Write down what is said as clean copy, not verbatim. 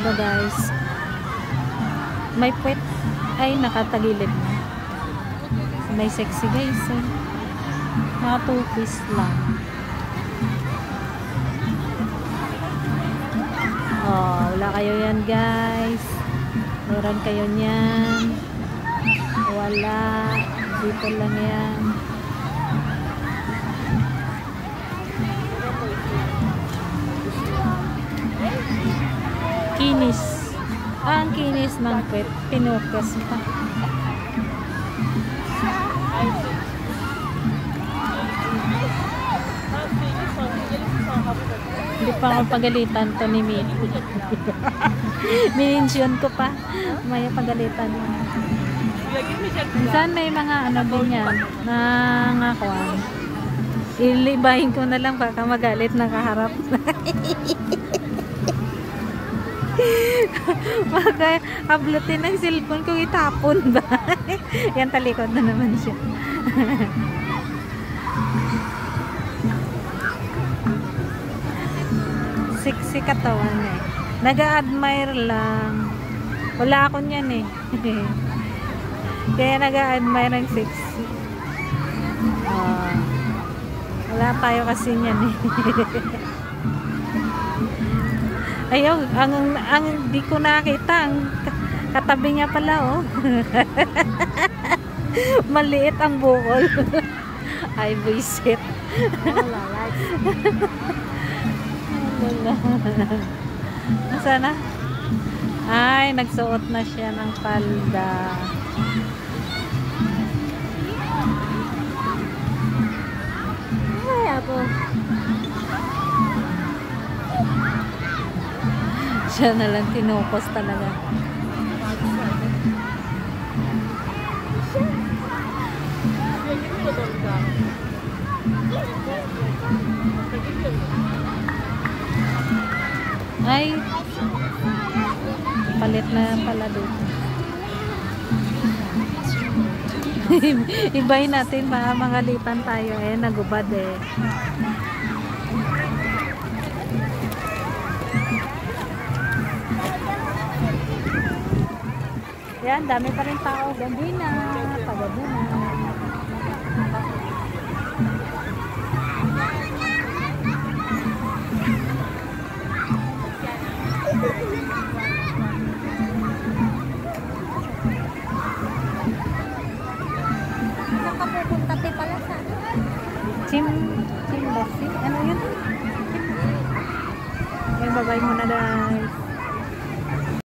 Ito guys. May puwet. Ay, nakatagilid na. May sexy guys. Eh. Mga 2 piece lang. Oh, wala kayo yan guys. Meron kayo niyan. Wala. Dito lang yan. Kinis. Ang kinis ng pet. Pinukas pa. Hindi pa ako pagalitan to ni Min. Minensyon ko pa. May pagalitan mo. Minsan may mga ano din yan. Nangakuan. Ilibahin ko na lang baka magalit na kaharap. Magka-ablutin ng cellphone kung itapon ba. Yan talikod na naman siya. Sexy katawan eh. Nag-a-admire lang. Wala ako niyan eh. Kaya nag-a-admire ng sexy. Wala tayo kasi niyan eh. Ayaw, ang di ko nakita ang katabi niya pala oh. Maliit ang bukol. Ay, buisit. Sana? Ay, nagsuot na siya ng palda. Ay, ako. Siya na lang tinukos talaga. Ay, palit na pala dito. Ibahin natin, mangalitan tayo. Eh, nagubad eh. Yan, dami pa rin tao. Gabi na. Pagabi na.